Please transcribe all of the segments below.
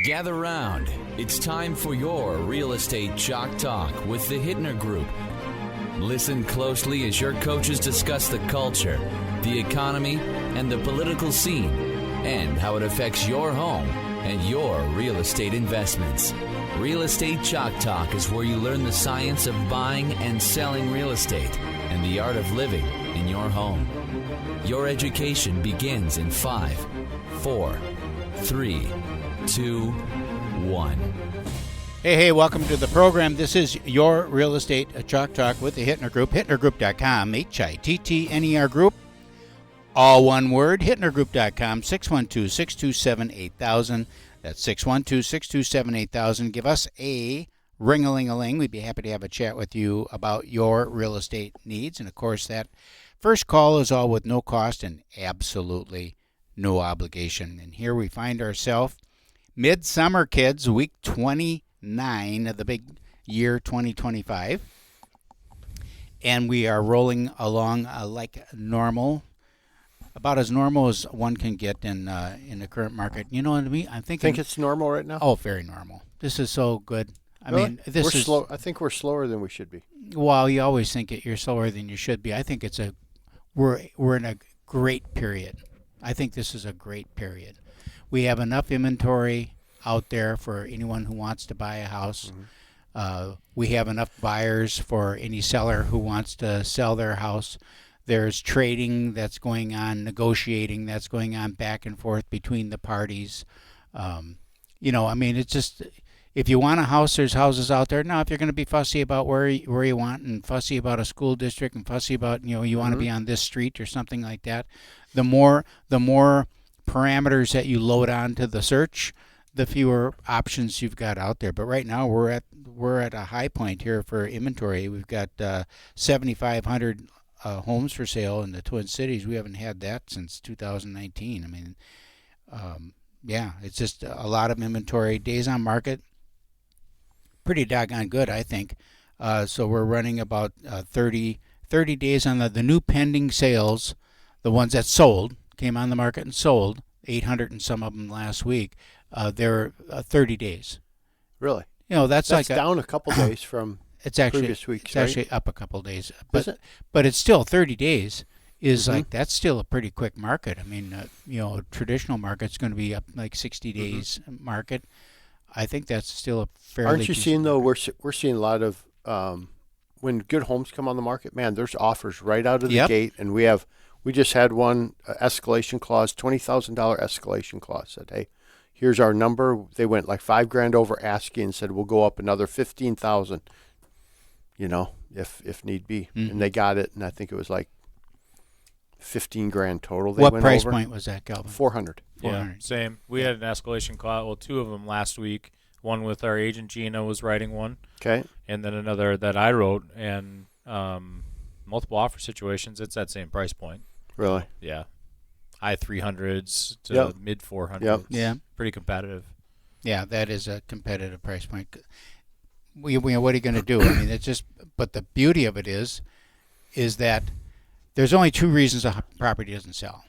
Gather round. It's time for your Real Estate Chalk Talk with the Hittner Group. Listen closely as your coaches discuss the culture, the economy, and the political scene, and how it affects your home and your real estate investments. Real Estate Chalk Talk is where you learn the science of buying and selling real estate and the art of living in your home. Your education begins in 5, 4, 3, 2, 1. Hey, welcome to the program. This is your Real Estate Chalk Talk with the Hittner Group, hittnergroup.com, Hittner Group, all one word, hittnergroup.com, 612-627-8000. That's 612-627-8000. Give us a ring-a-ling-a-ling. We'd be happy to have a chat with you about your real estate needs. And, of course, that first call is all with no cost and absolutely no obligation. And here we find ourselves midsummer, kids, week 29 of the big year 2025. And we are rolling along like normal, about as normal as one can get in the current market. You know what I mean? I'm thinking. Think it's normal right now? Oh, very normal. This is so good. I Really? mean, this we're is slow. I think we're slower than we should be. Well, you always think you're slower than you should be. I think we're in a great period. I think this is a great period. We have enough inventory out there for anyone who wants to buy a house. Mm-hmm. We have enough buyers for any seller who wants to sell their house. There's trading that's going on, negotiating that's going on back and forth between the parties. It's just, if you want a house, there's houses out there. Now, if you're going to be fussy about where you want and fussy about a school district and fussy about, you want to be on this street or something like that, the more parameters that you load onto the search, the fewer options you've got out there. But right now, we're at a high point here for inventory. We've got 7,500 homes for sale in the Twin Cities. We haven't had that since 2019. I mean, it's just a lot of inventory. Days on market, pretty doggone good, I think. So we're running about 30 days on the new pending sales, the ones that sold, came on the market and sold, 800 and some of them last week. They're 30 days. Really? That's like down a couple days from previous weeks. It's actually up a couple days, but it's still 30 days. That's still a pretty quick market. I mean, traditional market's going to be up like 60 days market. I think that's still a fairly. Aren't you seeing though? We're seeing a lot of when good homes come on the market. Man, there's offers right out of the gate, and we just had one escalation clause, $20,000 escalation clause. Said, hey, here's our number. They went like $5,000 over asking and said we'll go up another $15,000. If need be, and they got it, and I think it was like $15,000 total. What price point was that, Calvin? 400. Yeah, same. We had an escalation clause. Well, two of them last week. One with our agent Gina was writing one. Okay. And then another that I wrote, and multiple offer situations. It's that same price point. Really? Yeah. High 300s to mid 400s. Yep. Yeah. Pretty competitive. Yeah, that is a competitive price point. What are you going to do? I mean, it's just. But the beauty of it is that there's only two reasons a property doesn't sell.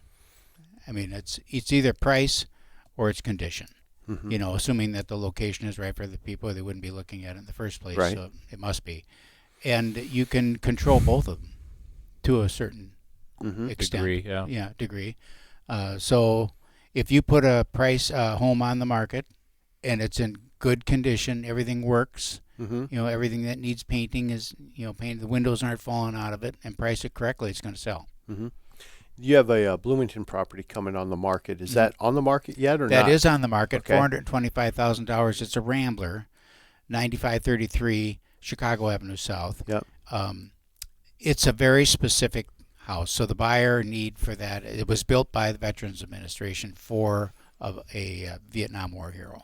I mean, it's either price or it's condition. Mm-hmm. Assuming that the location is right for the people, they wouldn't be looking at it in the first place. Right. So it must be, and you can control both of them to a certain extent. Degree, degree. So if you put a price home on the market and it's in good condition, everything works. Mm-hmm. Everything that needs painting is, painted. The windows aren't falling out of it, and price it correctly, it's going to sell. Mm-hmm. You have a Bloomington property coming on the market. Is that on the market yet or not? That is on the market, okay. $425,000. It's a Rambler, 9533 Chicago Avenue South. Yep. It's a very specific house, so the buyer need for that. It was built by the Veterans Administration for a Vietnam War hero.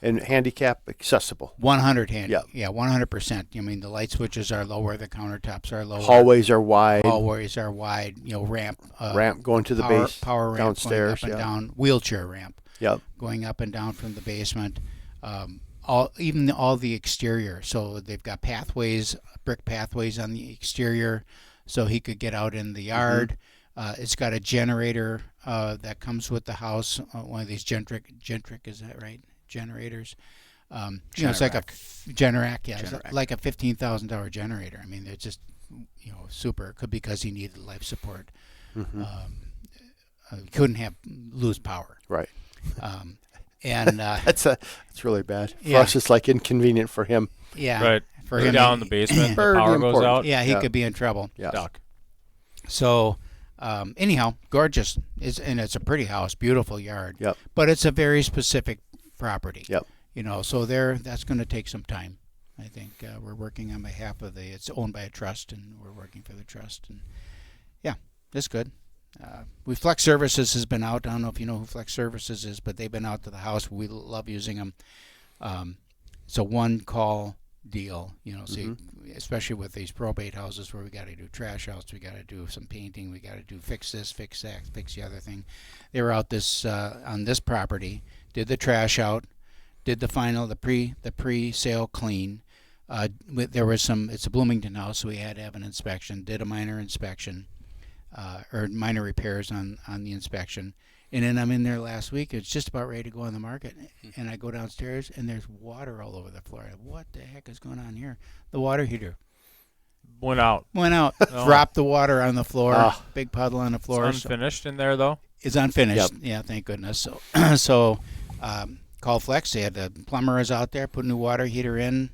And handicap accessible. 100 handicap. Yeah, 100%. I mean, the light switches are lower, the countertops are lower. Hallways are wide. Ramp. Ramp going to the base. Power ramp downstairs. Going up and down. Wheelchair ramp. Yep. Going up and down from the basement. All the exterior. So they've got pathways, brick pathways on the exterior, so he could get out in the yard. Mm-hmm. It's got a generator that comes with the house. One of these Gentric, is that right? generators. It's like a Generac, yeah, it's Generac. like a $15,000 generator. I mean, they're just, super. It could be because he needed life support. Mm-hmm. He couldn't lose power. Right. And That's really bad. For Yeah. us, it's like inconvenient for him. yeah, Right. for You're him, down in the basement, the Very power goes important. out. yeah, he Yeah. could be in trouble. Yeah. Stuck. So, anyhow, gorgeous. And it's a pretty house, beautiful yard. Yep. But it's a very specific property. Yep. So that's going to take some time. I think we're working on behalf of it's owned by a trust, and we're working for the trust. And yeah, it's good. Flex Services has been out. I don't know if you know who Flex Services is, but they've been out to the house. We love using them. It's a one-call deal, so especially with these probate houses where we got to do trash outs, we got to do some painting, we got to do fix this, fix that, fix the other thing. They were out on this property, did the trash out, did the pre-sale clean. There was it's a Bloomington house, so we had to have an inspection. Did a minor inspection, or minor repairs on the inspection. And then I'm in there last week. It's just about ready to go on the market. And I go downstairs, and there's water all over the floor. What the heck is going on here? The water heater Went out. Oh. dropped the water on the floor. Ah. Big puddle on the floor. It's unfinished in there, though. It's unfinished. Yep. Yeah, thank goodness. So, called Flex. They had the plumber was out there, put a new water heater in,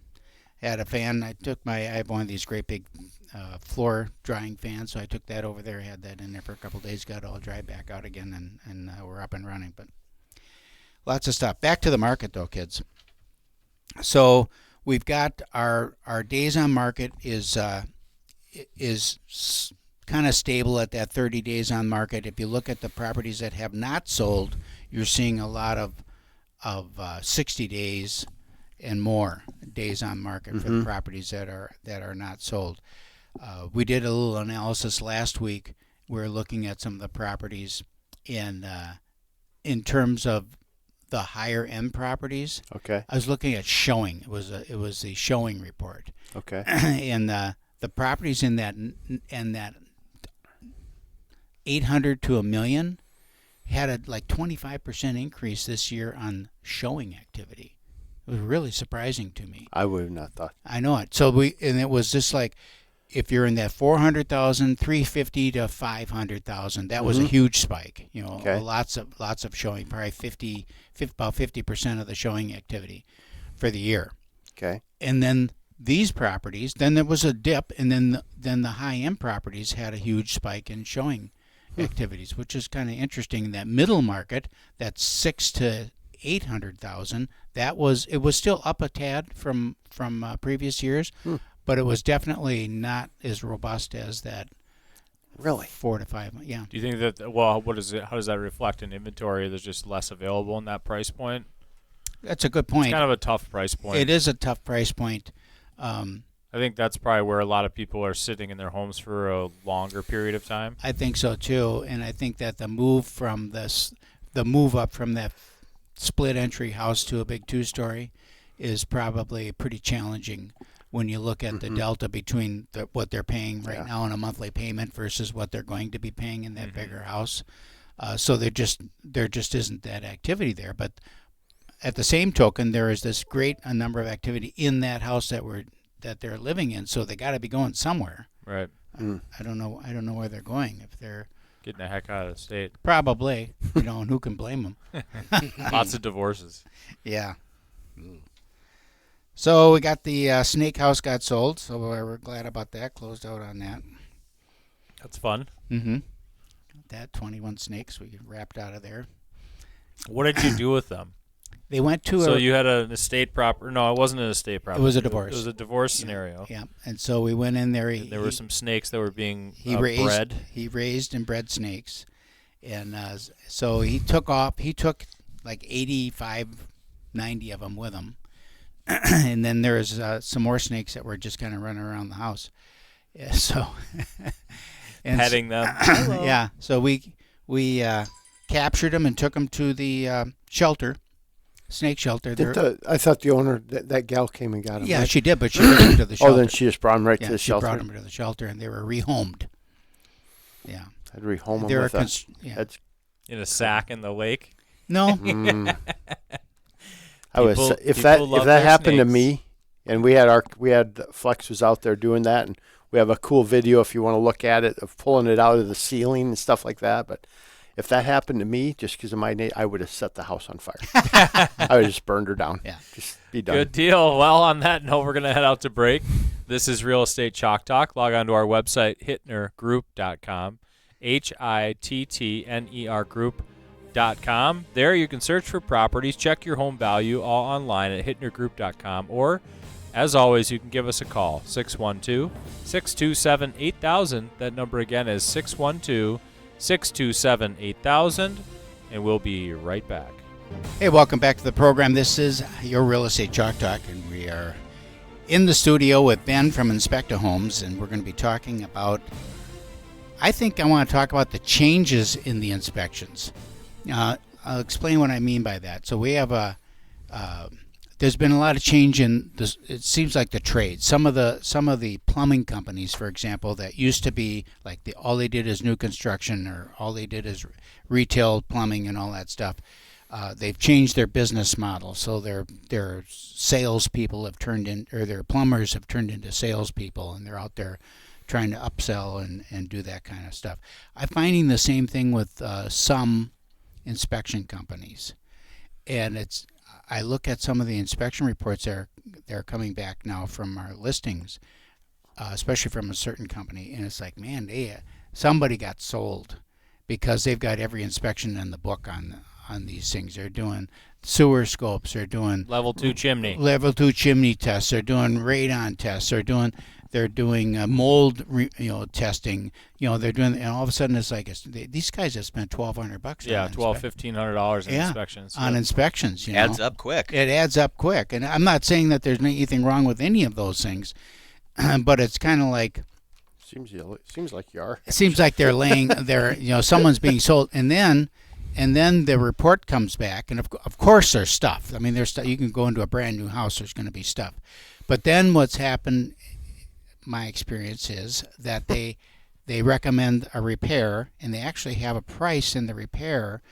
had a fan. I have one of these great big floor drying fans, so I took that over there, had that in there for a couple of days, got it all dried back out again, and we're up and running. But lots of stuff. Back to the market, though, kids. So we've got our days on market is kind of stable at that 30 days on market. If you look at the properties that have not sold, you're seeing a lot of 60 days and more days on market for the properties that are not sold. We did a little analysis last week. We're looking at some of the properties in terms of the higher end properties. Okay. I was looking at showing. It was the showing report. Okay. And the properties in that 800 to $1 million had a 25% increase this year on showing activity. It was really surprising to me. I would have not thought. I know it. So it was just like, if you're in that 400,000, 350 to 500,000, that was a huge spike. Okay. Lots of showing, probably about 50% of the showing activity for the year. Okay. And then these properties, then there was a dip, and then the high end properties had a huge spike in showing activities, which is kind of interesting. That middle market, that 600,000 to 800,000, it was still up a tad from previous years, but it was definitely not as robust as that. Really? 4 to 5. Yeah. Do you think that? Well, what is it? How does that reflect in inventory? There's just less available in that price point. That's a good point. It's kind of a tough price point. It is a tough price point. I think that's probably where a lot of people are sitting in their homes for a longer period of time. I think so too, and I think that the move up from that split entry house to a big 2-story is probably pretty challenging when you look at the delta between what they're paying right now on a monthly payment versus what they're going to be paying in that bigger house. So there just isn't that activity there. But at the same token, there is this great number of activity in that house that they're living in. So they got to be going somewhere. Right. I don't know where they're going. If they're Getting the heck out of the state. probably, and who can blame them? Lots of divorces. Yeah. So we got the snake house got sold, so we're glad about that. Closed out on that. That's fun. Mm-hmm. That 21 snakes we wrapped out of there. What did you do with them? They went to So you had an estate property. No, it wasn't an estate property. It was a divorce. It was a divorce scenario. Yeah, and so we went in there. And there were some snakes that were being bred. bred. He raised and bred snakes, and so he took off. He took like 85, 90 of them with him, and then there's some more snakes that were just kind of running around the house. Yeah, so and Petting them. yeah, so we captured them and took them to the shelter. Snake shelter. I thought the owner, that gal came and got him. Yeah, right? she did, but she took them to the shelter. Oh, then she just brought him right to the she shelter. brought them to the shelter, and they were rehomed. Yeah. I'd rehome them They were with yeah. that's In a sack in the lake. No, I was if that happened to me, and we had Flex was out there doing that, and we have a cool video if you want to look at it of pulling it out of the ceiling and stuff like that. But if that happened to me, just because of my name, I would have set the house on fire. I would have just burned her down. Yeah, just be done. Good deal. Well, on that note, we're going to head out to break. This is Real Estate Chalk Talk. Log on to our website, hittnergroup.com, HITTNER group.com. There you can search for properties, check your home value, all online at hittnergroup.com. Or, as always, you can give us a call, 612-627-8000. That number again is 612-627-8000, and we'll be right back. Hey, welcome back to the program. This is your Real Estate Chalk Talk, and we are in the studio with Ben from InspectaHomes, and we're going to be talking about, I want to talk about the changes in the inspections. I'll explain what I mean by that. So we have there's been a lot of change in this. It seems like the trades. Some of the plumbing companies, for example, that used to be like all they did is new construction, or all they did is retail plumbing and all that stuff. They've changed their business model, so their salespeople have turned in, or their plumbers have turned into salespeople, and they're out there trying to upsell and do that kind of stuff. I'm finding the same thing with some inspection companies, and I look at some of the inspection reports that are coming back now from our listings, especially from a certain company, and it's like, man, somebody got sold because they've got every inspection in the book on these things. They're doing sewer scopes. They're doing Level 2 chimney tests. They're doing radon tests. They're doing mold testing. They're doing, and all of a sudden it's like these guys have spent $1,200. Yeah, $1,500 in inspections. On inspections, adds up quick. It adds up quick, and I'm not saying that there's anything wrong with any of those things, but it's kind of like. Seems like you are. It seems like they're laying there. Someone's being sold, and then the report comes back, and of course there's stuff. I mean, there's stuff. You can go into a brand new house, there's going to be stuff. But then what's happened, my experience is that they recommend a repair, and they actually have a price in the repair,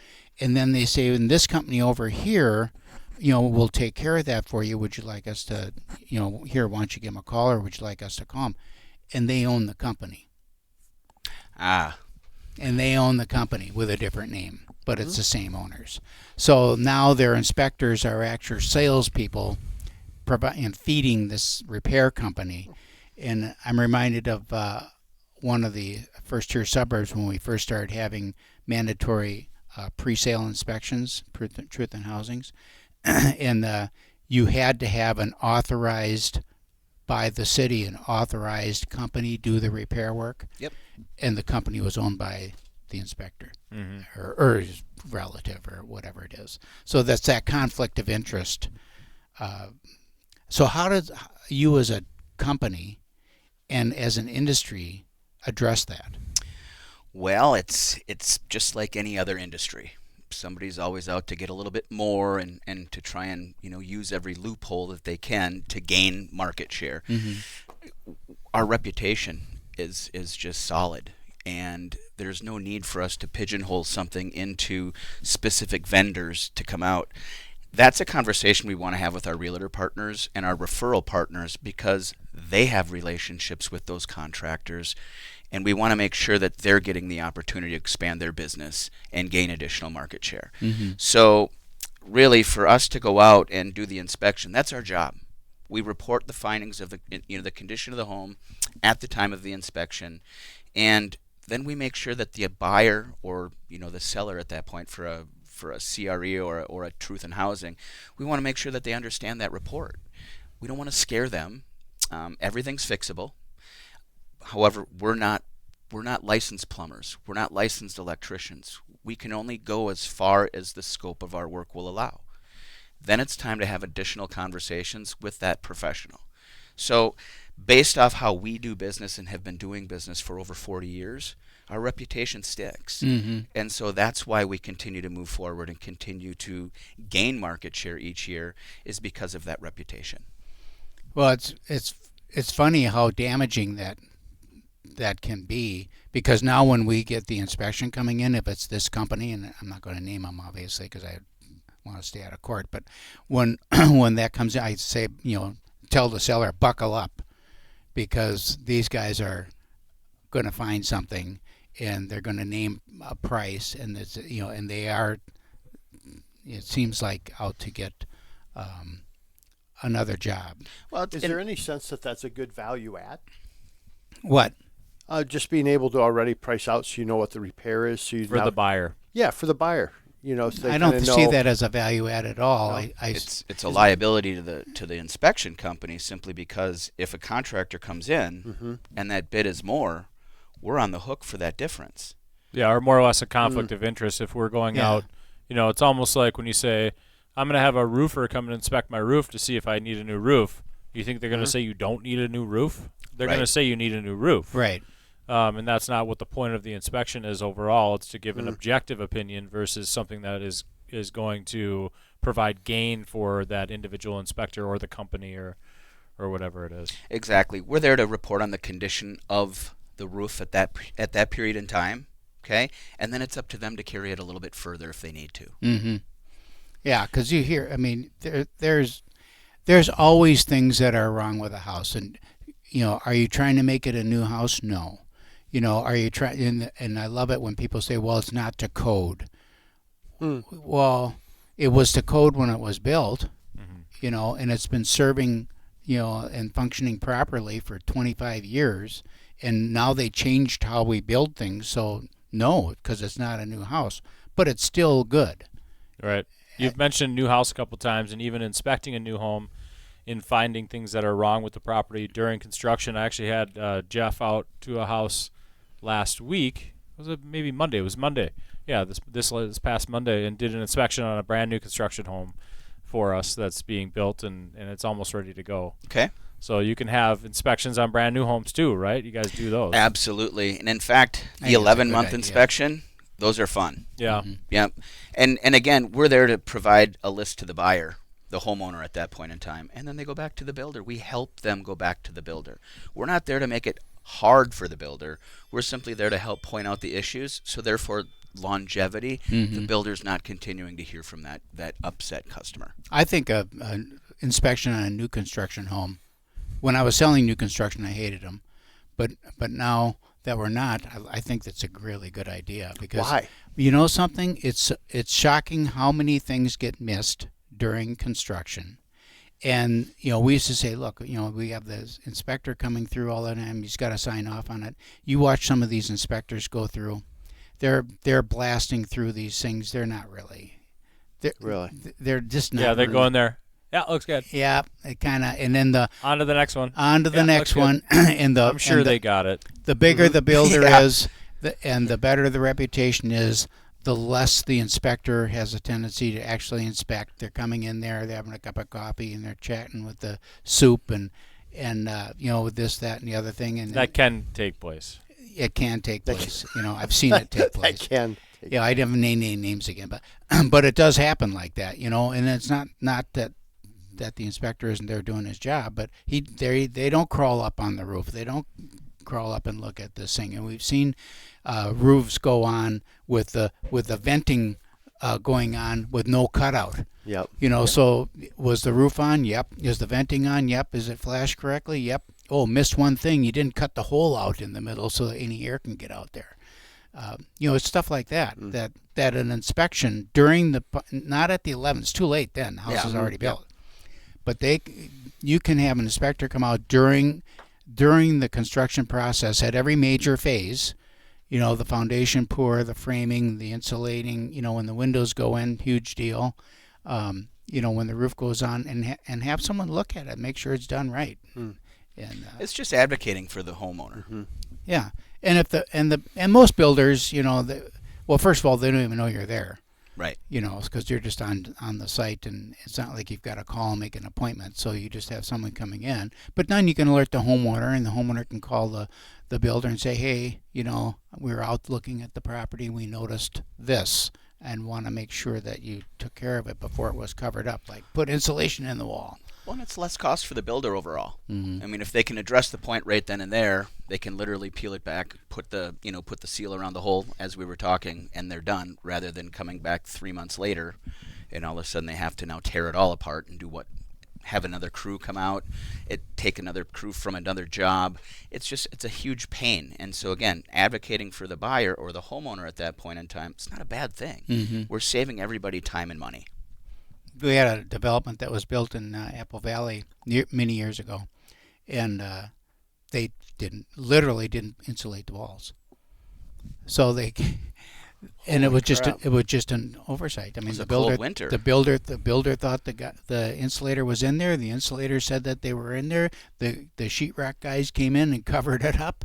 and then they say, in this company over here, we'll take care of that for you. Would you like us to, here, why don't you give them a call, or would you like us to call them? And they own the company. And they own the company with a different name, but it's the same owners. So now their inspectors are actual salespeople and feeding this repair company. And I'm reminded of one of the first-tier suburbs when we first started having mandatory pre-sale inspections, Truth in Housings, and you had to have an authorized by the city, an authorized company do the repair work. Yep. And the company was owned by the inspector, or his relative, or whatever it is. So that's that conflict of interest. So how does you as a company and as an industry address that? Well, it's just like any other industry. Somebody's always out to get a little bit more and to try and use every loophole that they can to gain market share. Our reputation is just solid, and there's no need for us to pigeonhole something into specific vendors to come out. That's a conversation we want to have with our realtor partners and our referral partners, because they have relationships with those contractors, and we want to make sure that they're getting the opportunity to expand their business and gain additional market share. So really, for us to go out and do the inspection, that's our job. We report the findings of the condition of the home at the time of the inspection, and then we make sure that the buyer, or the seller at that point, for a CRE or a Truth in Housing, we want to make sure that they understand that report. We don't want to scare them. Everything's fixable. However, we're not licensed plumbers. We're not licensed electricians. We can only go as far as the scope of our work will allow. Then it's time to have additional conversations with that professional. So based off how we do business and have been doing business for over 40 years, our reputation sticks. And so that's why we continue to move forward and continue to gain market share each year, is because of that reputation. Well, it's funny how damaging that can be, because now when we get the inspection coming in, if it's this company, and I'm not going to name them obviously because I want to stay out of court. But when when that comes in, I say, tell the seller, buckle up, because these guys are going to find something, and they're going to name a price, and it's, and they are, it seems like, out to get another job. Well, is there any sense that that's a good value add? What? Just being able to already price out, so you know what the repair is. So For the buyer. Yeah, for the buyer. So they I don't kinda see know. that as a value add at all. No. It's a liability to the inspection company, simply because if a contractor comes in and that bid is more, we're on the hook for that difference. Yeah, or more or less a conflict of interest if we're going out. It's almost like when you say, I'm going to have a roofer come and inspect my roof to see if I need a new roof. You think they're going to say you don't need a new roof? They're going to say you need a new roof. Right. And that's not what the point of the inspection is overall. It's to give an objective opinion versus something that is going to provide gain for that individual inspector or the company or whatever it is. Exactly. We're there to report on the condition of the roof at that period in time, okay? And then it's up to them to carry it a little bit further if they need to. Mm-hmm. Yeah, because you hear, there's always things that are wrong with a house, and are you trying to make it a new house? No. Are you trying? And I love it when people say, "Well, it's not to code." Well, it was to code when it was built, and it's been serving, and functioning properly for 25 years, and now they changed how we build things. So no, because it's not a new house, but it's still good. Right. You've mentioned new house a couple times, and even inspecting a new home, in finding things that are wrong with the property during construction. I actually had Jeff out to a house last week. Was it maybe Monday? It was Monday. Yeah, this past Monday, and did an inspection on a brand new construction home for us that's being built, and it's almost ready to go. Okay. So you can have inspections on brand new homes too, right? You guys do those. Absolutely. And in fact, the 11-month inspection, those are fun. Yeah. Mm-hmm. Yeah. And again, we're there to provide a list to the buyer, the homeowner at that point in time, and then they go back to the builder. We help them go back to the builder. We're not there to make it hard for the builder. We're simply there to help point out the issues, so therefore longevity, the builder's not continuing to hear from that upset customer. I think an inspection on a new construction home, when I was selling new construction, I hated them, but now that we're not, I think that's a really good idea. Because why? You know something? It's shocking how many things get missed during construction. And, we used to say, look, we have the inspector coming through all the time. He's got to sign off on it. You watch some of these inspectors go through. They're blasting through these things. They're not really. They're just not. Yeah, they're really. going there. Yeah, looks good. Yeah, it kind of, and then On to the next one. On to the next one. And I'm sure they got it. The bigger the builder is, and the better the reputation is, the less the inspector has a tendency to actually inspect. They're coming in there, they're having a cup of coffee, and they're chatting with the soup and with this, that, and the other thing. And That can take place. it can take place. I've seen it take place. I can. Yeah, I didn't name names again, but it does happen like that, and it's not that the inspector isn't there doing his job, but they don't crawl up on the roof. They don't crawl up and look at this thing. And we've seen roofs go on with the venting going on with no cutout. Yep. So was the roof on? Yep. Is the venting on? Yep. Is it flashed correctly? Yep. Oh, missed one thing. You didn't cut the hole out in the middle so that any air can get out there. It's stuff like that. That an inspection during not at the 11th. It's too late then. The house is already built. But you can have an inspector come out during the construction process at every major phase. The foundation pour, the framing, the insulating. When the windows go in, huge deal. When the roof goes on, and have someone look at it, make sure it's done right. And it's just advocating for the homeowner. Yeah, and most builders, well, first of all, they don't even know you're there. Right. Because you're just on the site, and it's not like you've got to call and make an appointment. So you just have someone coming in. But then you can alert the homeowner, and the homeowner can call the builder and say, hey, we were out looking at the property. We noticed this and want to make sure that you took care of it before it was covered up, like put insulation in the wall. Well, and it's less cost for the builder overall. Mm-hmm. I mean, if they can address the point right then and there, they can literally peel it back, put the seal around the hole as we were talking, and they're done, rather than coming back 3 months later and all of a sudden they have to now tear it all apart and have another crew come out, take another crew from another job. It's a huge pain. And so again, advocating for the buyer or the homeowner at that point in time, it's not a bad thing. Mm-hmm. We're saving everybody time and money. We had a development that was built in Apple Valley many years ago, and they literally didn't insulate the walls. So and it was just an oversight. I mean, the builder, cold winter. The builder thought the insulator was in there. The insulator said that they were in there. The sheetrock guys came in and covered it up,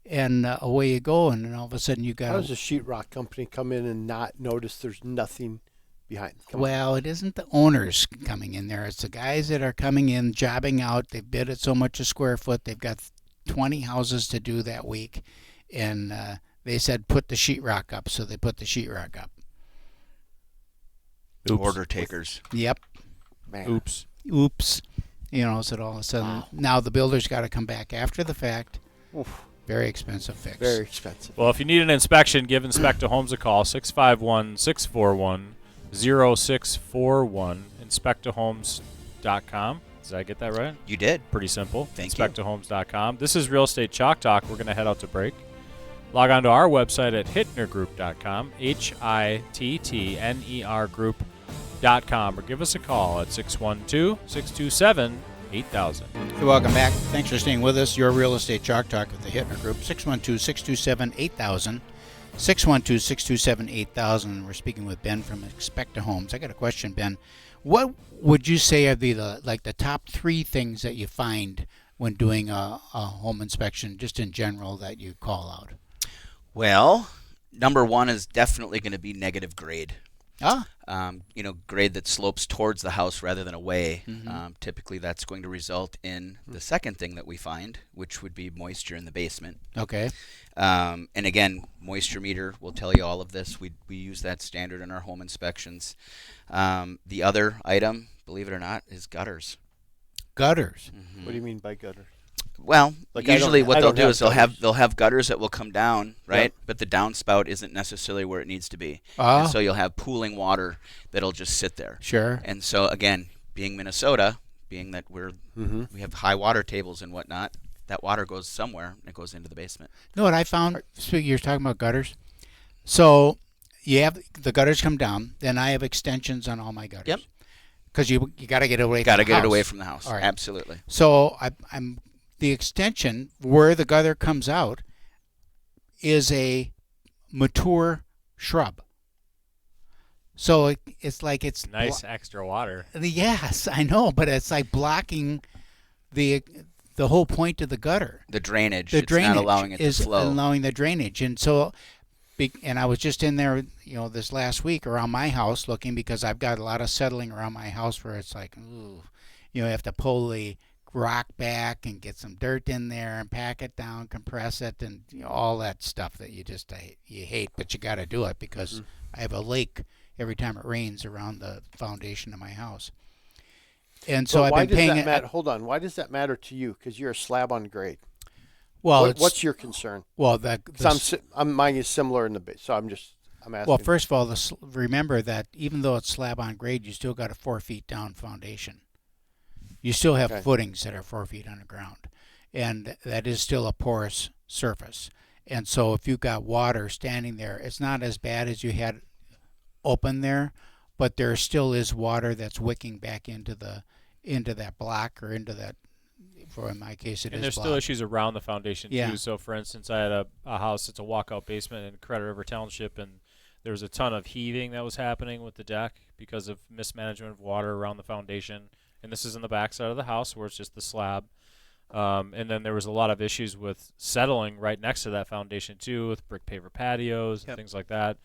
and away you go. And then all of a sudden you got. How does a sheetrock company come in and not notice there's nothing behind? Well, it isn't the owners coming in there. It's the guys that are coming in, jobbing out. They bid at so much a square foot. They've got 20 houses to do that week, and they said put the sheetrock up, so they put the sheetrock up. Oops. Order takers. Yep. Man. Oops. You know, so all of a sudden, now the builder's got to come back after the fact. Oof. Very expensive fix. Very expensive. Well, if you need an inspection, give InspectaHomes a call, 651-641-0641, InspectaHomes.com. Did I get that right? You did. Pretty simple. Thank you. InspectaHomes.com. This is Real Estate Chalk Talk. We're going to head out to break. Log on to our website at hittnergroup.com, HITTNER group.com, or give us a call at 612-627-8000. Hey, welcome back. Thanks for staying with us. Your Real Estate Chalk Talk with the Hittner Group, 612-627-8000. 612-627-8000. We're speaking with Ben from InspectaHomes. I got a question, Ben. What would you say are the top 3 things that you find when doing a home inspection, just in general, that you call out? Well, number 1 is definitely going to be negative grade. Ah. Grade that slopes towards the house rather than away. Mm-hmm. Typically, that's going to result in the second thing that we find, which would be moisture in the basement. Okay. And again, moisture meter will tell you all of this. We use that standard in our home inspections. The other item, believe it or not, is gutters. Gutters. Mm-hmm. What do you mean by gutter? Well, usually what they'll do is they'll gutters. have gutters that will come down, right? Yep. But the downspout isn't necessarily where it needs to be. Ah. And so you'll have pooling water that'll just sit there. Sure. And so again, being Minnesota, being that we have high water tables and whatnot, that water goes somewhere and it goes into the basement. You know what I found? You're talking about gutters. So you have the gutters come down. Then I have extensions on all my gutters. Yep. Because you got to get it away. Got to from the get house. it away from the house. All right. Absolutely. So I'm the extension where the gutter comes out is a mature shrub. So it's like it's Nice extra water. Yes, I know, but it's like blocking the whole point of the gutter. The drainage. The drainage not allowing it is to flow. allowing the drainage, and so. And I was just in there, this last week around my house looking, because I've got a lot of settling around my house where it's like, ooh, you have to pull the rock back and get some dirt in there and pack it down, compress it, and all that stuff that you hate, but you got to do it because I have a lake every time it rains around the foundation of my house. And so I've been paying. Hold on. Why does that matter to you? Because you're a slab on grade. Well, what's your concern? Well, mine is similar in the base, so I'm asking. Well, first of all, remember that even though it's slab on grade, you still got a 4 feet down foundation. You still have footings that are 4 feet underground, and that is still a porous surface. And so if you've got water standing there, it's not as bad as you had open there, but there still is water that's wicking back into that block or into that. For in my case, And there's still issues around the foundation Yeah. too. So, for instance, I had a house. It's a walkout basement in Credit River Township, and there was a ton of heaving that was happening with the deck because of mismanagement of water around the foundation. And this is in the backside of the house where it's just the slab. And then there was a lot of issues with settling right next to that foundation too, with brick paver patios and things like that,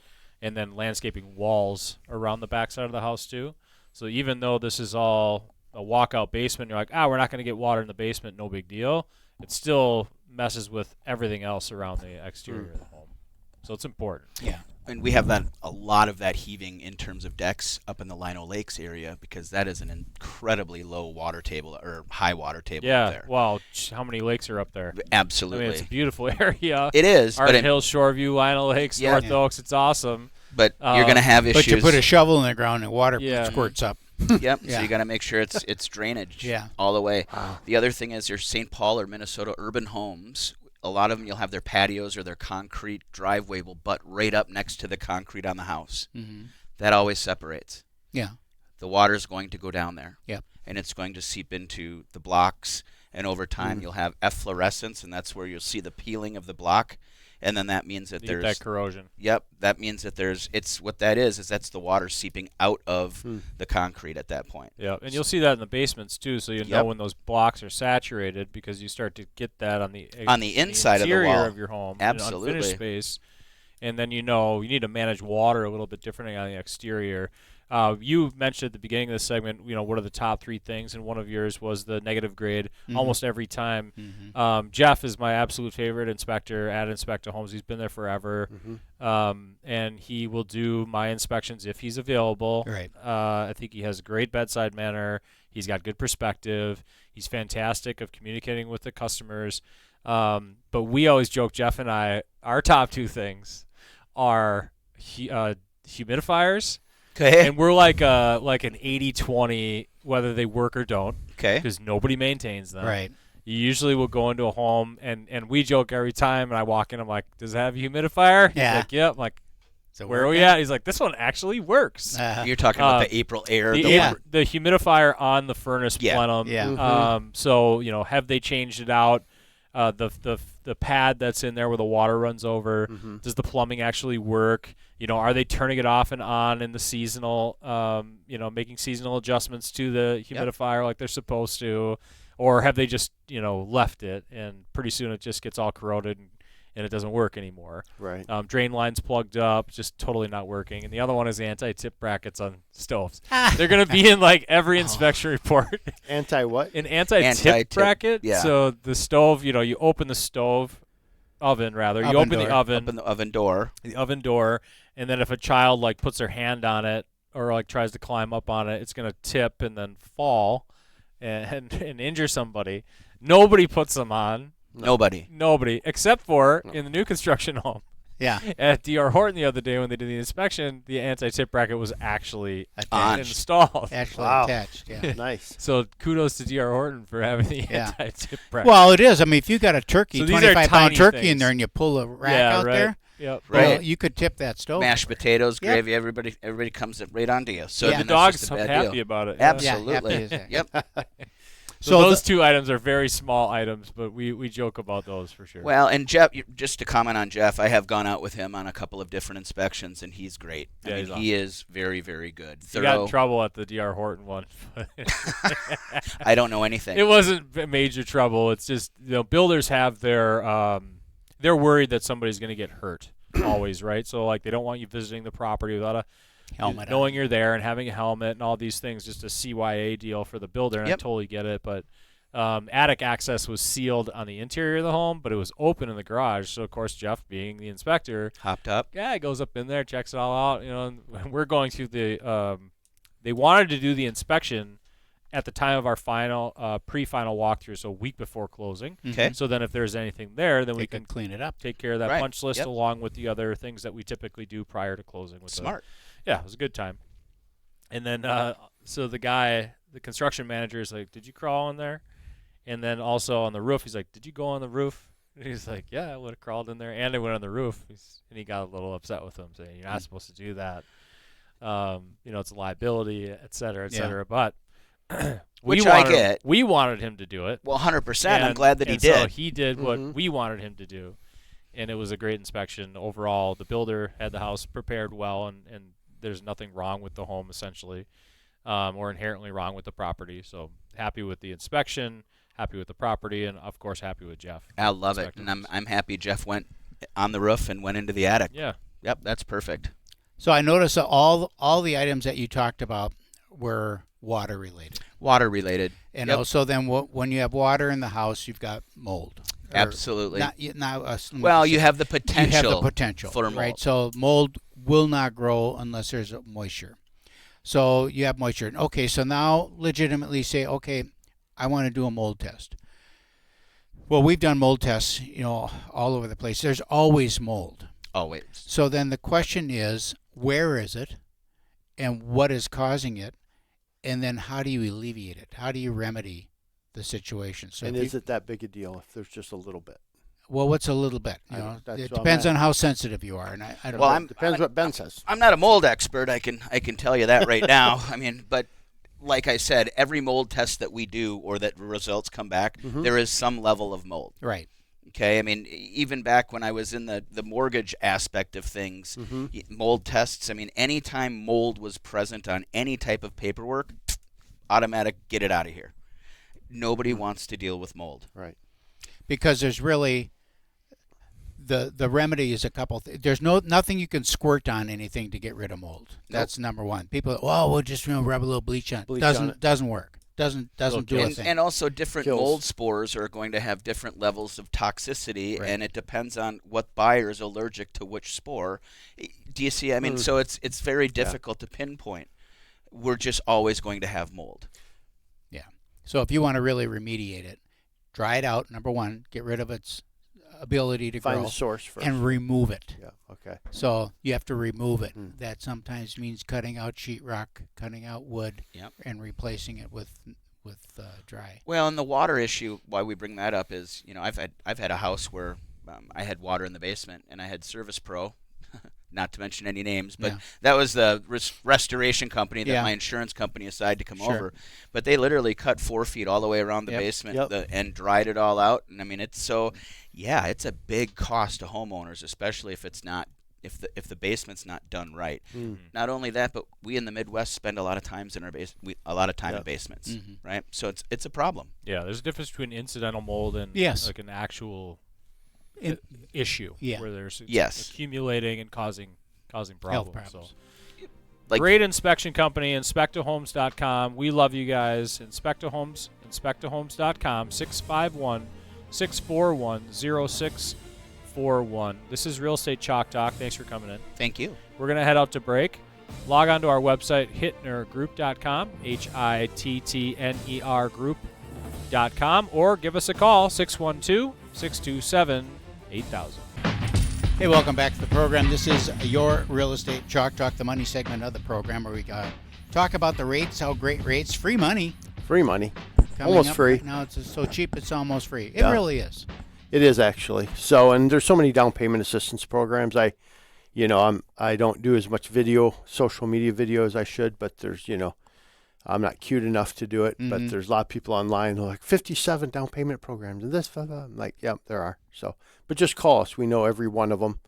and then landscaping walls around the backside of the house too. So even though this is all a walkout basement, you're like, we're not going to get water in the basement, no big deal. It still messes with everything else around the exterior of the home. So it's important. Yeah. And we have a lot of that heaving in terms of decks up in the Lino Lakes area because that is an incredibly low water table or high water table up there. Wow. How many lakes are up there? Absolutely. I mean, it's a beautiful area. It is. Art Hills, Shoreview, Lino Lakes, North Oaks. It's awesome. But you're going to have issues. But you put a shovel in the ground and water squirts up. Yep. Yeah. So you got to make sure it's drainage Yeah. all the way. Wow. The other thing is your St. Paul or Minnesota urban homes. A lot of them, you'll have their patios or their concrete driveway will butt right up next to the concrete on the house. Mm-hmm. That always separates. Yeah. The water's going to go down there. Yep. And it's going to seep into the blocks. And over time, you'll have efflorescence, and that's where you'll see the peeling of the block. And then that means that You get that corrosion. Yep, that means that that's the water seeping out of the concrete at that point. Yeah, and you'll see that in the basements too, so you know when those blocks are saturated because you start to get that on the inside of the interior wall of your home, Absolutely. unfinished space, and then you need to manage water a little bit differently on the exterior. You mentioned at the beginning of the segment, what are the top 3 things, and one of yours was the negative grade almost every time. Mm-hmm. Jeff is my absolute favorite inspector at InspectaHomes. He's been there forever, and he will do my inspections if he's available. Right. I think he has a great bedside manner. He's got good perspective. He's fantastic of communicating with the customers. But we always joke, Jeff and I, our top 2 things are humidifiers. Okay. And we're like an 80-20 whether they work or don't. Okay. Because nobody maintains them. Right. You usually will go into a home, and we joke every time, and I walk in, I'm like, does it have a humidifier? Yeah. He's like, yep. I'm like, So where are we at? He's like, this one actually works. You're talking about the April air. The humidifier on the furnace plenum. Yeah. Mm-hmm. So, have they changed it out? The pad that's in there where the water runs over, does the plumbing actually work? Are they turning it off and on in the seasonal, making seasonal adjustments to the humidifier like they're supposed to? Or have they just, left it and pretty soon it just gets all corroded and it doesn't work anymore? Right. Drain lines plugged up, just totally not working. And the other one is the anti-tip brackets on stoves. They're going to be in like every inspection report. Anti what? An anti-tip bracket. Yeah. So the stove, you open the stove, oven rather. You open the oven. Open the oven door. The oven door. And then if a child like puts their hand on it or like tries to climb up on it, it's going to tip and then fall and injure somebody. Nobody puts them on. Nobody, except for in the new construction home. Yeah. At D.R. Horton the other day when they did the inspection, the anti-tip bracket was actually Attached. installed. Actually Wow. attached. Yeah. Nice. So kudos to D.R. Horton for having the Yeah. anti-tip bracket. Well, it is. I mean, if you got a turkey, So these are 25-pound tiny turkey in things. there, and you pull a rack Yeah, out right. there, Yep. Right. well, you could tip that stove. mashed potatoes, Yep. gravy. Everybody comes right onto you. So Yeah. then The that's dog's just a bad happy deal. about it. Absolutely. Yeah, happy as Yep. So those the- 2 items are very small items, but we joke about those for sure. Well, and Jeff, just to comment on Jeff, I have gone out with him on a couple of different inspections, and he's great. Yeah, I mean, he's he is very, very good. you got in Thorough. trouble at the D.R. Horton one. I don't know anything. It wasn't major trouble. It's just builders have their they're worried that somebody's going to get hurt always, right? So like they don't want you visiting the property without a Helmet knowing you're there and having a helmet and all these things. Just a CYA deal for the builder, and I Yep. totally get it. But attic access was sealed on the interior of the home, but it was open in the garage. So of course Jeff, being the inspector, Hopped up. he goes up in there, checks it all out. And we're going through the. They wanted to do the inspection at the time of our final pre-final walkthrough, so a week before closing. Okay. So then if there's anything there, then They we can can clean it up. take care of that Right. punch list Yep. along with the other things that we typically do prior to closing. With Smart. yeah, it was a good time. And then so the construction manager is like, "Did you crawl in there?" And then also on the roof, he's like, "Did you go on the roof?" And he's like, "Yeah, I would have crawled in there." And I went on the roof. And he got a little upset with him, saying, "You're not supposed to do that. It's a liability, et cetera, et Yeah. cetera." But Which I get. We wanted him to do it. Well, 100%. I'm And- glad that he and So did. he did what Mhm. we wanted him to do, and it was a great inspection overall. The builder had the house prepared well, and there's nothing wrong with the home essentially, or inherently wrong with the property. So happy with the inspection, happy with the property, and of course happy with Jeff. I love it, and I'm happy Jeff went on the roof and went into the attic. Yeah. Yep, that's perfect. So I noticed that all the items that you talked about were water related. Water related. And Yep. also then when you have water in the house, you've got mold. Or Absolutely. Well, You have the potential. You have the potential for mold. right? So mold will not grow unless there's moisture. So you have moisture. Okay, so now legitimately say, okay, I want to do a mold test. Well, we've done mold tests, all over the place. There's always mold. Always. So then the question is, where is it, and what is causing it, and then how do you alleviate it? How do you remedy the situation? So And is it that big a deal if there's just a little bit? well, what's a little bit? It depends on how sensitive you are, and I don't know. Depends what Ben says. I'm not a mold expert. I can tell you that right now. I mean, but like I said, every mold test that we do or that results come back, there is some level of mold. Right. Okay, I mean, even back when I was in the mortgage aspect of things, mold tests, I mean, anytime mold was present on any type of paperwork, automatic, get it out of here. Nobody wants to deal with mold. Right. Because there's really, the remedy is a couple. There's nothing you can squirt on anything to get rid of mold. That's number one. People, we'll just rub a little bleach on it. Doesn't work. Doesn't do a thing. And also different Kills. mold spores are going to have different levels of toxicity, and it depends on what buyer is allergic to which spore. Do you see? I mean, so it's very difficult to pinpoint. We're just always going to have mold. Yeah. So if you want to really remediate it, dry it out, number one, get rid of its ability to Find grow. the source first. And remove it. Yeah, okay. So you have to remove it. That sometimes means cutting out sheetrock, cutting out wood, and replacing it with dry. Well, and the water issue, why we bring that up is, I've had a house where I had water in the basement, and I had Service Pro, not to mention any names, but that was the restoration company that my insurance company decided to come over. But they literally cut 4 feet all the way around the basement and dried it all out. And I mean, it's a big cost to homeowners, especially if it's not if the basement's not done right. Not only that, but we in the Midwest spend a lot of times in our in basements, right? So it's a problem. Yeah, there's a difference between incidental mold and like an actual issue where there's accumulating and causing problems. Health problems. So. Great inspection company, InspectaHomes.com. We love you guys. InspectaHomes, InspectaHomes.com, 651-641-0641. This is Real Estate Chalk Talk. Thanks for coming in. Thank you. We're going to head out to break. Log on to our website, hittnergroup.com, HITTNER group.com, or give us a call, 612-627-8000. Hey, welcome back to the program. This is your Real Estate Chalk Talk, the money segment of the program, where we talk about the rates, how great rates, free money. Free money. Coming Almost up free. Right now it's so cheap it's almost free. It really is. It is actually. So, and there's so many down payment assistance programs. I don't do as much social media video as I should, but there's, I'm not cute enough to do it, but there's a lot of people online who are like 57 down payment programs and this, I'm like, yeah, there are. So, but just call us. We know every one of them,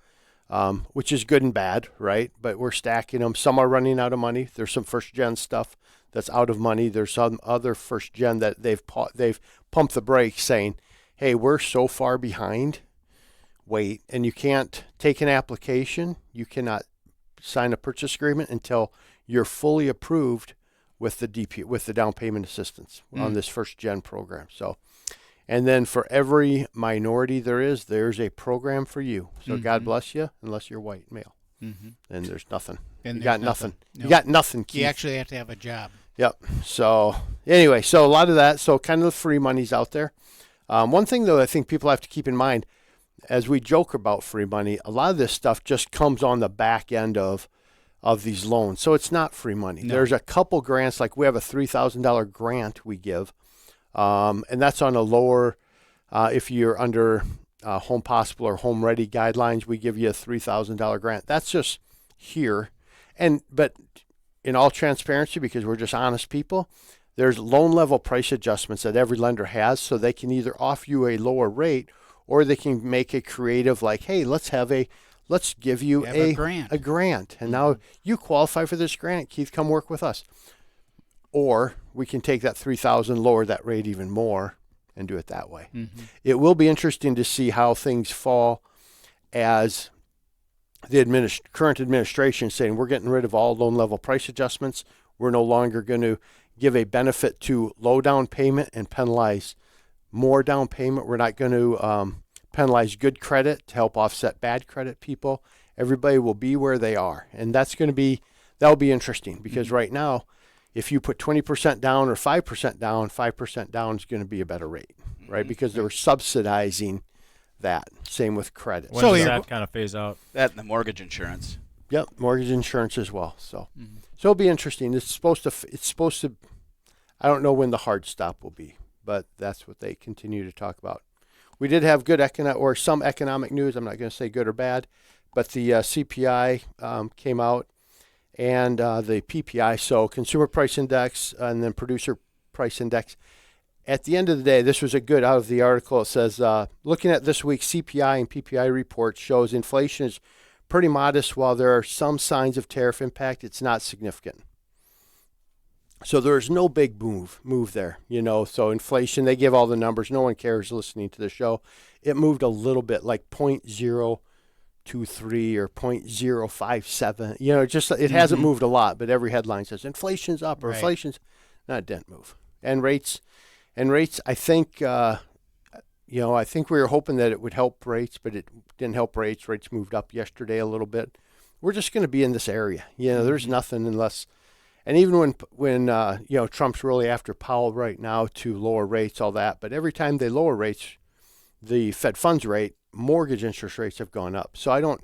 which is good and bad, right? But we're stacking them. Some are running out of money. There's some first gen stuff that's out of money. There's some other first gen that they've pumped the brakes saying, hey, we're so far behind. Wait, and you can't take an application. You cannot sign a purchase agreement until you're fully approved with the down payment assistance on this first gen program. So, and then for every minority there's a program for you. So God bless you, unless you're white male. And there's nothing. You got nothing. Nope. You got nothing, Keith. You actually have to have a job. Yep. So anyway, so a lot of that. So kind of the free money's out there. One thing, though, I think people have to keep in mind, as we joke about free money, a lot of this stuff just comes on the back end of these loans. So it's not free money. No. There's a couple grants, like we have a $3,000 grant we give, and that's on a lower, if you're under Home Possible or Home Ready guidelines, we give you a $3,000 grant. That's just here. But in all transparency, because we're just honest people, there's loan level price adjustments that every lender has, so they can either offer you a lower rate or they can make a creative like, hey, let's give you a grant. And now you qualify for this grant. Keith, come work with us. Or we can take that $3,000, lower that rate even more, and do it that way. It will be interesting to see how things fall as the current administration is saying we're getting rid of all loan level price adjustments. We're no longer going to give a benefit to low down payment and penalize more down payment. We're not going to penalize good credit to help offset bad credit people. Everybody will be where they are. And that'll be interesting because right now, if you put 20% down or 5% down, 5% down is going to be a better rate, right? Because they were subsidizing that. Same with credit. When So does you're- that kind of phase out? That and the mortgage insurance. Yep, mortgage insurance as well. So it'll be interesting. It's supposed to. I don't know when the hard stop will be, but that's what they continue to talk about. We did have good some economic news. I'm not going to say good or bad, but the CPI came out, and the PPI, so Consumer Price Index, and then Producer Price Index. At the end of the day, this was a good out of the article. It says, looking at this week's CPI and PPI report shows inflation is pretty modest. While there are some signs of tariff impact, it's not significant. So there's no big move there, So inflation, they give all the numbers. No one cares listening to the show. It moved a little bit, like 0.023 or 0.057. Just it hasn't moved a lot, but every headline says inflation's up or inflation's not. It didn't move. And rates, I think, I think we were hoping that it would help rates, but it didn't help rates. Rates moved up yesterday a little bit. We're just going to be in this area. There's nothing unless. And even when Trump's really after Powell right now to lower rates, all that. But every time they lower rates, the Fed funds rate, mortgage interest rates have gone up. So I don't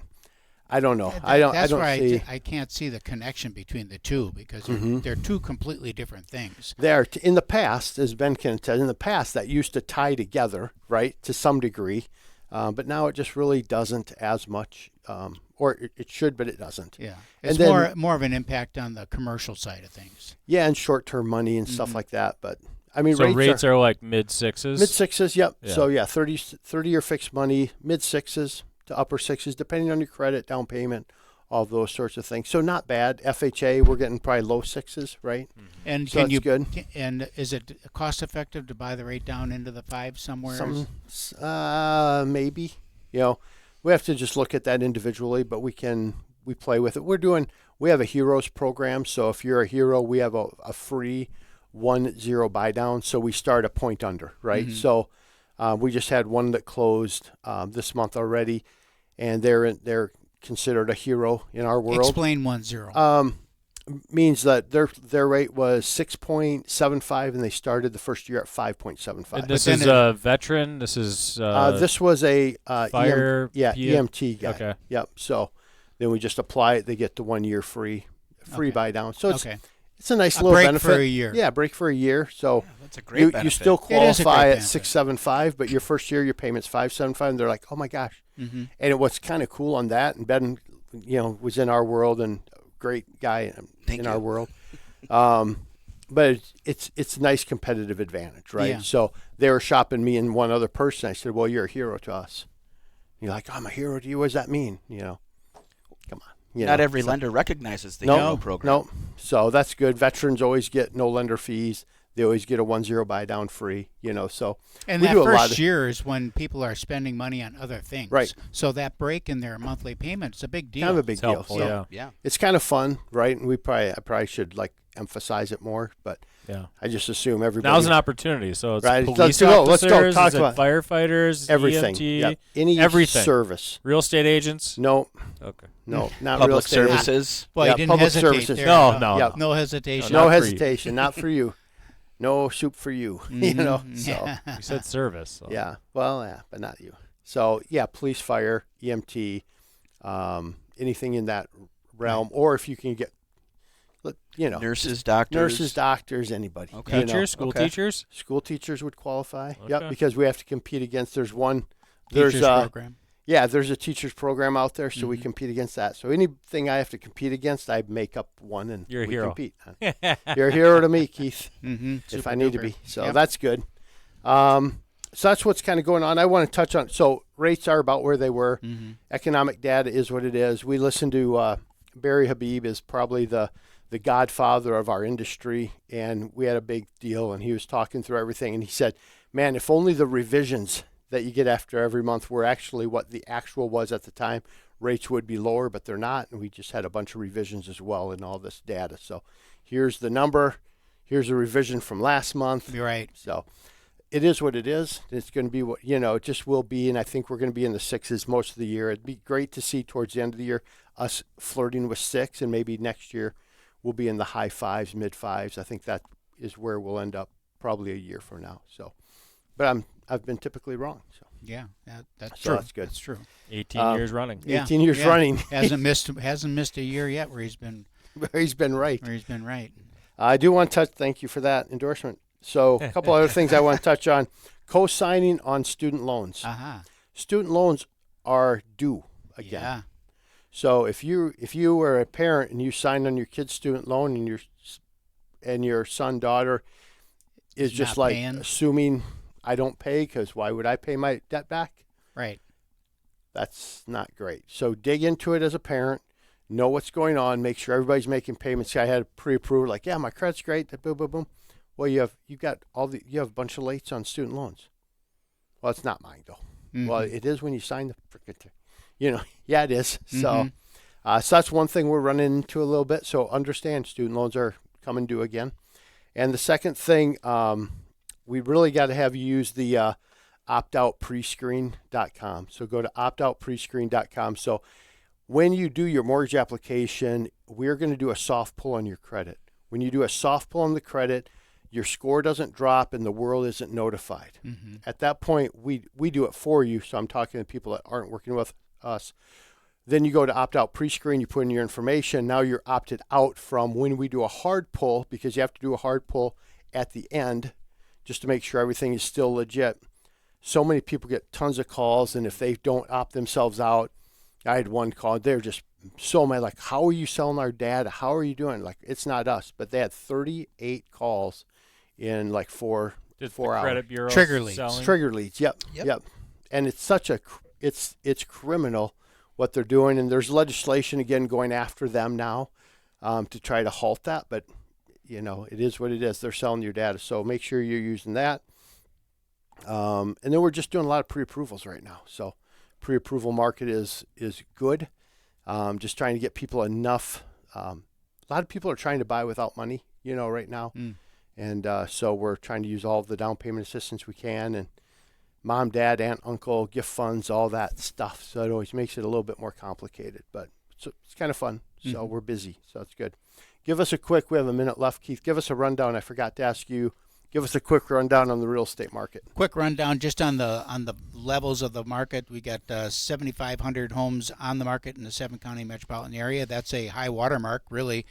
know. That's why I can't see the connection between the two, because they're two completely different things. In the past, as Ben can tell, in the past that used to tie together, right, to some degree. But now it just really doesn't as much. Or it should, but it doesn't. Yeah, it's more of an impact on the commercial side of things. Yeah, and short-term money and stuff like that. But I mean, so rates are like mid-sixes? Mid-sixes, yep. Yeah. So, 30-year fixed money, mid-sixes to upper sixes, depending on your credit, down payment, all those sorts of things. So not bad. FHA, we're getting probably low sixes, right? And so that's good. And is it cost-effective to buy the rate down into the 5 somewhere? Maybe. We have to just look at that individually, but we play with it. We have a Heroes program, so if you're a hero, we have a free 1-0 buy down, so we start a point under, right? So we just had one that closed this month already, and they're considered a hero in our world. Explain 1-0. Means that their rate was 6.75, and they started the first year at 5.75. And this is a veteran. This is this was a fire EMT guy. Okay. Yep. So then we just apply it. They get the 1 year free buy down. So it's a nice little break benefit for a year. Yeah, break for a year. So that's a great benefit. You still It is a qualify great at benefit. 675, but your first year your payment's 575, and they're like, oh my gosh. And what's kind of cool on that, and Ben, was in our world and great guy in our world. But it's a nice competitive advantage, right? Yeah. So they were shopping me and one other person. I said, well, you're a hero to us. And you're like, I'm a hero to you. What does that mean? Come on. Not every lender recognizes the hero program. No. So that's good. Veterans always get no lender fees. They always get a 1-0 buy down free, so. And we that do first year is when people are spending money on other things. Right. So that break in their monthly payment is a big deal. Kind of a big deal. Helpful, So yeah. it's kind of fun, right? And I probably should emphasize it more, but Yeah. I just assume everybody. Now's an opportunity. So it's Right. police Let's go officers, talk is it about firefighters, everything. EMT, Yep. Any everything. service. Real estate agents. No, Okay. not real Public estate. services. Well, Yeah, you didn't public hesitate services. there. No. Yep. No hesitation. No Not for you. hesitation. Not for you. No soup for you. So You said service. So. yeah. Well, yeah, but not you. So yeah, police, fire, EMT, anything in that realm, or if you can get, Nurses, doctors. Anybody. Okay. Teachers, school teachers. School teachers would qualify. Okay. Yep, because we have to compete against. There's Teachers program. Yeah, there's a teachers program out there, so we compete against that. So anything I have to compete against, I make up one and You're a we hero. compete. You're a hero to me, Keith, Mm-hmm. if I need to be. So Yep. that's good. So that's what's kind of going on. I want to touch on, so rates are about where they were. Economic data is what it is. We listen to Barry Habib is probably the godfather of our industry, and we had a big deal, and he was talking through everything, and he said, man, if only the revisions that you get after every month were actually what the actual was at the time, rates would be lower, but they're not. And we just had a bunch of revisions as well in all this data. So here's the number. Here's a revision from last month. You're right. So it is what it is. It's going to be what, it just will be. And I think we're going to be in the sixes most of the year. It'd be great to see towards the end of the year us flirting with 6, and maybe next year we'll be in the high 5s, mid 5s. I think that is where we'll end up probably a year from now. So, but I've been typically wrong. So Yeah, that's So true. that's good. That's true. 18 years running. 18 years running. hasn't missed a year yet where he's been right. right. I do want to touch. Thank you for that endorsement. So a couple other things I want to touch on: co-signing on student loans. Student loans are due again. Yeah. So if you were a parent and you signed on your kid's student loan and your son daughter is He's just not like paying. assuming I don't pay because why would I pay my debt back? Right. That's not great. So dig into it as a parent, know what's going on, make sure everybody's making payments. See, I had a pre-approved, like, yeah, my credit's great, boom, boom, boom. Well, you have a bunch of lates on student loans. Well, it's not mine though. Mm-hmm. Well, it is when you sign the freaking, yeah, it is. Mm-hmm. So that's one thing we're running into a little bit. So understand student loans are coming due again. And the second thing, we really got to have you use the optoutprescreen.com. So go to optoutprescreen.com. So when you do your mortgage application, we're going to do a soft pull on your credit. When you do a soft pull on the credit, your score doesn't drop and the world isn't notified. Mm-hmm. At that point, we do it for you. So I'm talking to people that aren't working with us. Then you go to opt out pre-screen, you put in your information. Now you're opted out from when we do a hard pull, because you have to do a hard pull at the end just to make sure everything is still legit. So many people get tons of calls, and if they don't opt themselves out, I had one call, they're just so mad, like, how are you selling our data? How are you doing? Like, it's not us. But they had 38 calls in like 4 hours. Credit bureau Trigger leads. selling? Trigger leads, yep. And it's such it's criminal what they're doing, and there's legislation again going after them now to try to halt that. But it is what it is. They're selling your data, so make sure you're using that. And then we're just doing a lot of pre-approvals right now. So pre-approval market is good. Just trying to get people enough. A lot of people are trying to buy without money, right now. And so we're trying to use all of the down payment assistance we can, and mom, dad, aunt, uncle, gift funds, all that stuff. So it always makes it a little bit more complicated, but it's kind of fun. So we're busy, so it's good. We have a minute left, Keith. Give us a rundown. I forgot to ask you. Give us a quick rundown on the real estate market. Quick rundown just on the levels of the market. We got 7,500 homes on the market in the 7-county metropolitan area. That's a high watermark, really,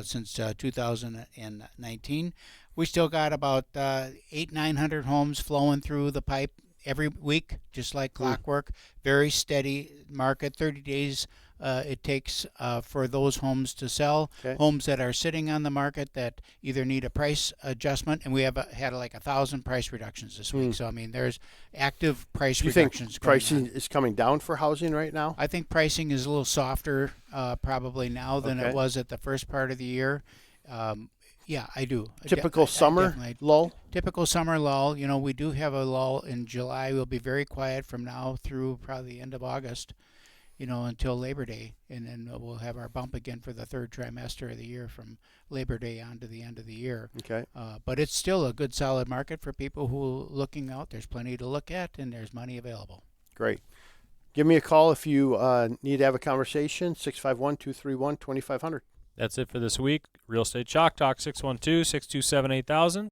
since 2019. We still got about 900 homes flowing through the pipe every week, just like clockwork. Very steady market. 30 days it takes for those homes to sell. Okay. Homes that are sitting on the market that either need a price adjustment, and we have had like 1,000 price reductions this week. So I mean, there's active price reductions. You think pricing is coming down for housing right now? I think pricing is a little softer probably now than it was at the first part of the year. Yeah, I do. Typical summer lull? Typical summer lull. We do have a lull in July. We'll be very quiet from now through probably the end of August, until Labor Day. And then we'll have our bump again for the third trimester of the year from Labor Day on to the end of the year. Okay. But it's still a good, solid market for people who are looking out. There's plenty to look at, and there's money available. Great. Give me a call if you need to have a conversation, 651-231-2500. That's it for this week. Real Estate Chalk Talk, 612-627-8000.